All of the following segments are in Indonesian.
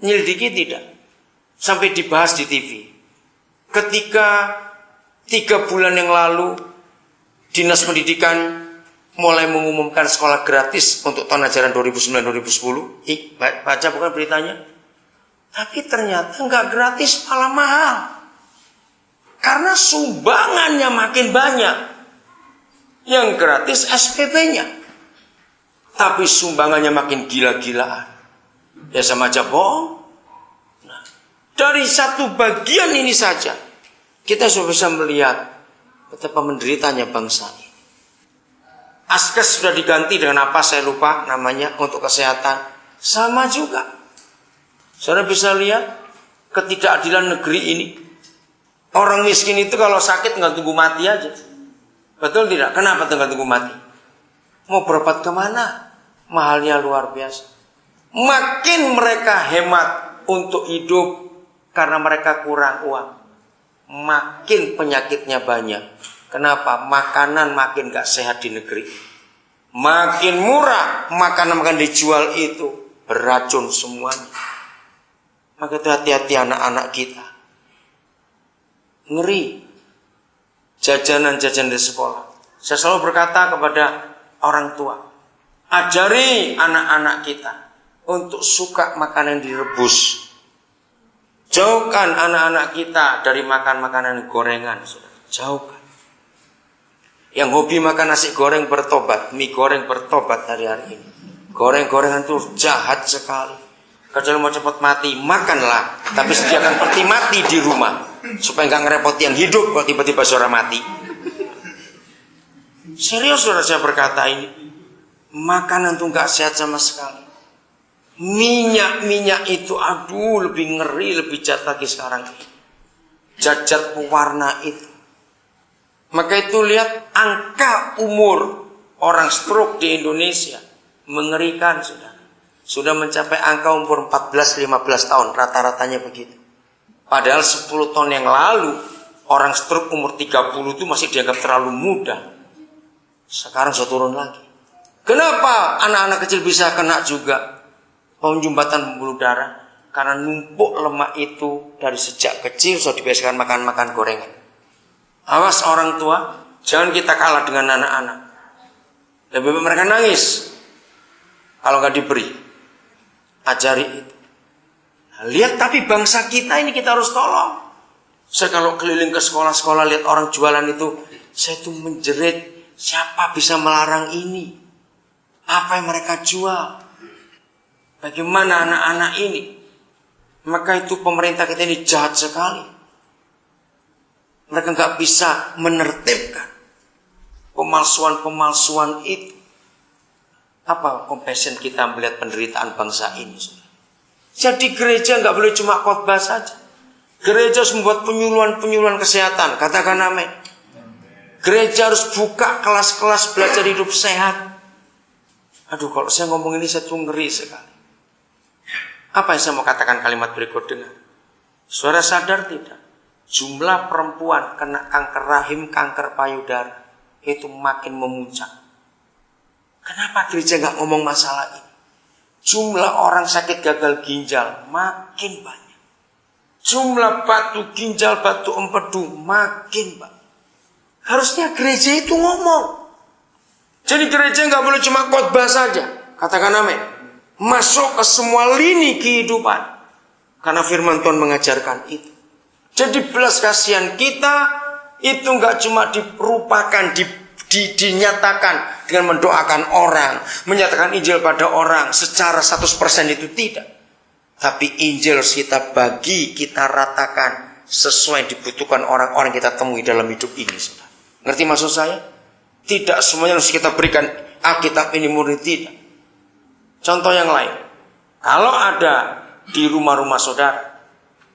Nyelidiki tidak. Sampai dibahas di TV. Ketika 3 bulan yang lalu Dinas Pendidikan mulai mengumumkan sekolah gratis untuk tahun ajaran 2009-2010. Baca bukan beritanya? Tapi ternyata nggak gratis, malah mahal. Karena sumbangannya makin banyak. Yang gratis SPP-nya. Tapi sumbangannya makin gila-gilaan. Ya sama aja bohong. Nah, dari satu bagian ini saja kita sudah bisa melihat betapa menderitanya bangsa ini. Askes sudah diganti dengan apa saya lupa namanya untuk kesehatan. Sama juga. Saudara bisa lihat ketidakadilan negeri ini. Orang miskin itu kalau sakit nggak tunggu mati aja. Betul tidak? Kenapa nggak tunggu mati? Mau berobat kemana? Mahalnya luar biasa. Makin mereka hemat untuk hidup karena mereka kurang uang, makin penyakitnya banyak. Kenapa? Makanan makin gak sehat di negeri. Makin murah makanan dijual itu beracun semuanya. Maka itu hati-hati anak-anak kita. Ngeri jajanan-jajanan di sekolah. Saya selalu berkata kepada orang tua, ajari anak-anak kita untuk suka makanan direbus. Jauhkan anak-anak kita dari makan makanan gorengan. Jauhkan. Yang hobi makan nasi goreng bertobat, mie goreng bertobat hari ini. Goreng-gorengan itu jahat sekali. Kalau mau cepat mati, makanlah. Tapi sediakan peti mati di rumah. Supaya nggak ngerepoti yang hidup kalau tiba-tiba saudara mati. Serius saudara saya berkata ini. Makanan itu nggak sehat sama sekali. Minyak itu aduh lebih ngeri, lebih jahat lagi sekarang ini. Jajat pewarna itu. Maka itu lihat angka umur orang stroke di Indonesia mengerikan sudah. Sudah mencapai angka umur 14-15 tahun, rata-ratanya begitu. Padahal 10 tahun yang lalu orang stroke umur 30 itu masih dianggap terlalu muda. Sekarang sudah turun lagi. Kenapa anak-anak kecil bisa kena juga penjumbatan pembuluh darah? Karena numpuk lemak itu dari sejak kecil sudah dibiasakan makan gorengan. Awas orang tua, jangan kita kalah dengan anak-anak. Lebih baik mereka nangis kalau nggak diberi. Ajari itu. Nah, lihat tapi bangsa kita ini kita harus tolong. Saya kalau keliling ke sekolah-sekolah lihat orang jualan itu, saya tuh menjerit, siapa bisa melarang ini? Apa yang mereka jual? Bagaimana anak-anak ini? Maka itu pemerintah kita ini jahat sekali. Mereka nggak bisa menertibkan pemalsuan itu. Apa compassion kita melihat penderitaan bangsa ini? Jadi gereja nggak boleh cuma khotbah saja. Gereja harus membuat penyuluhan kesehatan. Katakan amin. Gereja harus buka kelas-kelas belajar hidup sehat. Aduh, kalau saya ngomong ini saya tuh ngeri sekali. Apa yang saya mau katakan kalimat berikut dengan? Saudara sadar tidak? Jumlah perempuan kena kanker rahim, kanker payudara itu makin memuncak. Kenapa gereja nggak ngomong masalah ini? Jumlah orang sakit gagal ginjal makin banyak. Jumlah batu ginjal, batu empedu makin banyak. Harusnya gereja itu ngomong. Jadi gereja nggak boleh cuma khotbah saja. Katakan amin. Masuk ke semua lini kehidupan. Karena firman Tuhan mengajarkan itu. Jadi belas kasihan kita itu nggak cuma dirupakan, dinyatakan dengan mendoakan orang, menyatakan Injil pada orang secara 100% itu tidak. Tapi Injil harus kita bagi, kita ratakan sesuai yang dibutuhkan orang-orang kita temui dalam hidup ini. Ngerti maksud saya? Tidak semuanya harus kita berikan Alkitab ini murni, tidak. Contoh yang lain. Kalau ada di rumah-rumah saudara,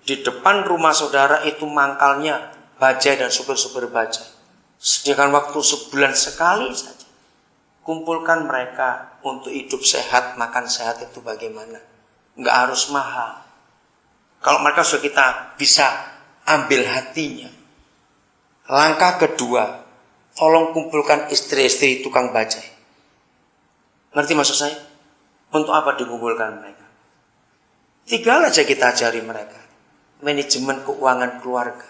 di depan rumah saudara itu mangkalnya bajai dan supir-supir bajai. Sediakan waktu sebulan sekali saja. Kumpulkan mereka untuk hidup sehat, makan sehat itu bagaimana. Nggak harus mahal. Kalau mereka sudah kita bisa ambil hatinya. Langkah kedua, tolong kumpulkan istri-istri tukang bajai. Ngerti maksud saya? Untuk apa dikumpulkan mereka? 3 hal aja kita ajari mereka. Manajemen keuangan keluarga.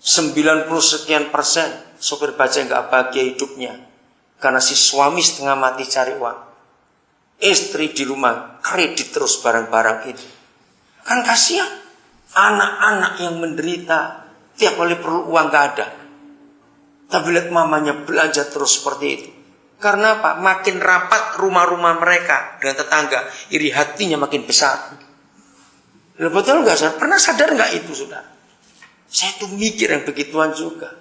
90 sekian persen sopir bajai nggak bahagia hidupnya karena si suami setengah mati cari uang. Istri di rumah kredit terus barang-barang itu. Kan kasihan. Anak-anak yang menderita tiap kali perlu uang nggak ada. Tapi lihat mamanya belanja terus seperti itu. Karena apa? Makin rapat rumah-rumah mereka dengan tetangga, iri hatinya makin besar. Betul nggak, saudara? Pernah sadar nggak itu, saudara? Saya tuh mikir yang begituan juga.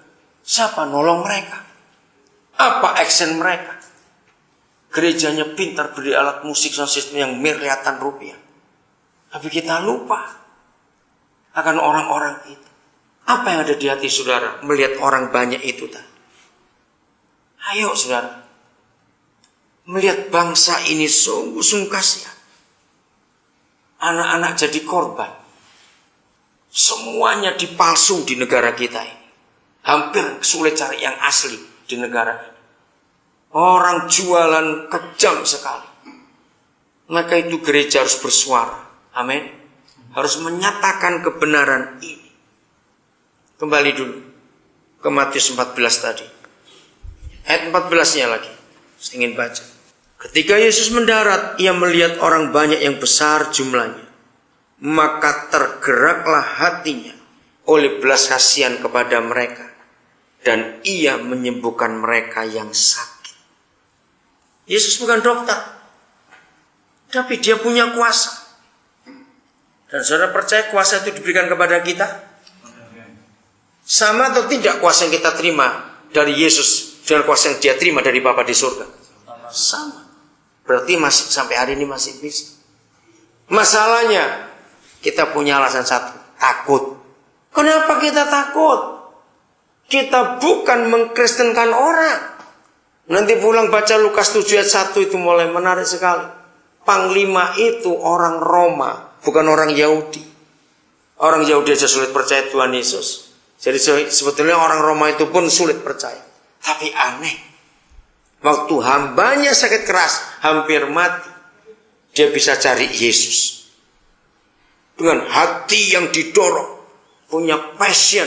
Siapa nolong mereka? Apa action mereka? Gerejanya pintar beli alat musik sound system yang miliaran rupiah. Tapi kita lupa akan orang-orang itu. Apa yang ada di hati saudara melihat orang banyak itu tadi? Ayo saudara, melihat bangsa ini sungguh-sungguh kasihan. Anak-anak jadi korban. Semuanya dipalsu di negara kita ini. Hampir sulit cari yang asli di negara ini. Orang jualan kejam sekali. Maka itu gereja harus bersuara. Amin. Harus menyatakan kebenaran ini. Kembali dulu ke Matius 14 tadi. Ayat 14-nya lagi. Saya ingin baca. Ketika Yesus mendarat, ia melihat orang banyak yang besar jumlahnya. Maka tergeraklah hatinya oleh belas kasihan kepada mereka. Dan ia menyembuhkan mereka yang sakit. Yesus bukan dokter. Tapi dia punya kuasa. Dan saudara percaya kuasa itu diberikan kepada kita? Sama atau tidak kuasa yang kita terima dari Yesus dengan kuasa yang dia terima dari Bapa di surga? Sama. Berarti masih sampai hari ini masih bisa. Masalahnya kita punya alasan satu, takut. Kenapa kita takut? Kita bukan mengkristenkan orang. Nanti pulang baca Lukas 7 ayat 1 itu mulai menarik sekali. Panglima itu orang Roma, bukan orang Yahudi. Orang Yahudi aja sulit percaya Tuhan Yesus. Jadi sebetulnya orang Roma itu pun sulit percaya. Tapi aneh. Waktu hambanya sakit keras, hampir mati, dia bisa cari Yesus. Dengan hati yang didorong, punya passion,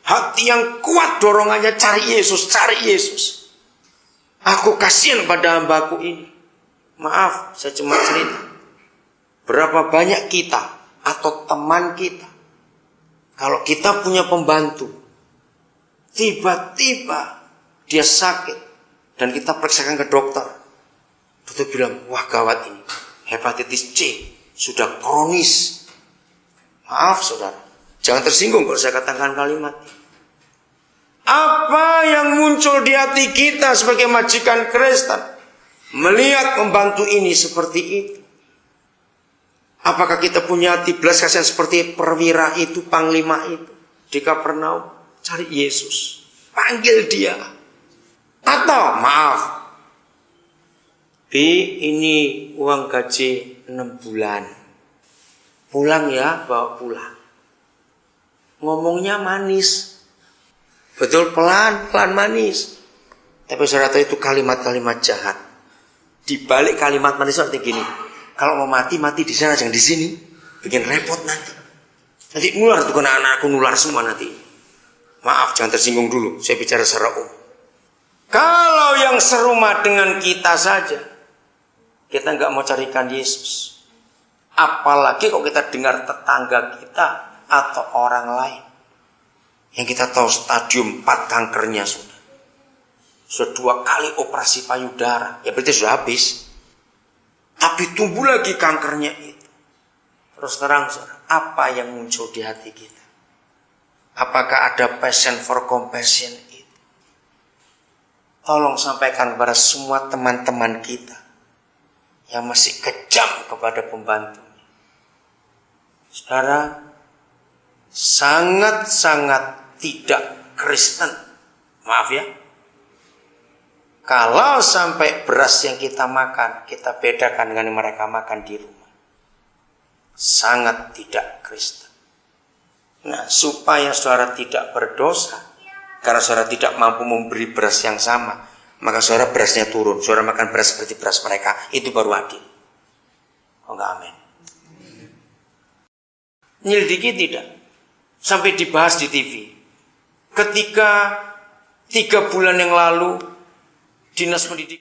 hati yang kuat dorongannya cari Yesus, cari Yesus. Aku kasihan pada hambaku ini. Maaf, saya cuma cerita. Berapa banyak kita atau teman kita, kalau kita punya pembantu, tiba-tiba dia sakit, dan kita periksakan ke dokter. Dokter bilang, wah gawat ini. Hepatitis C. Sudah kronis. Maaf saudara. Jangan tersinggung kalau saya katakan kalimat. Apa yang muncul di hati kita sebagai majikan Kristen? Melihat pembantu ini seperti itu. Apakah kita punya hati belas kasihan seperti perwira itu, panglima itu? Di Kapernaum. Cari Yesus. Panggil dia. Atau maaf, Bi, ini uang gaji 6 bulan. Pulang ya, bawa pulang. Ngomongnya manis. Betul, pelan manis. Tapi saudara tahu itu kalimat-kalimat jahat. Di balik kalimat manis seperti gini. Kalau mau mati di sana, jangan di sini. Bikin repot nanti. Nanti nular tuh, kena anak-anakku nular semua nanti. Maaf, jangan tersinggung dulu. Saya bicara secara umum. Kalau yang serumah dengan kita saja, kita nggak mau carikan Yesus. Apalagi kalau kita dengar tetangga kita atau orang lain. Yang kita tahu stadium 4 kankernya sudah. Sudah 2 kali operasi payudara. Ya berarti sudah habis. Tapi tumbuh lagi kankernya itu. Terus terang saudara, apa yang muncul di hati kita? Apakah ada passion for compassion itu? Tolong sampaikan kepada semua teman-teman kita yang masih kejam kepada pembantu. Saudara, sangat-sangat tidak Kristen. Maaf ya. Kalau sampai beras yang kita makan, kita bedakan dengan yang mereka makan di rumah. Sangat tidak Kristen. Nah, supaya saudara tidak berdosa, karena saudara tidak mampu memberi beras yang sama, maka saudara berasnya turun. Saudara makan beras seperti beras mereka, itu baru adil. Oh enggak, amin. Nyelidiki tidak. Sampai dibahas di TV. Ketika 3 bulan yang lalu Dinas Pendidikan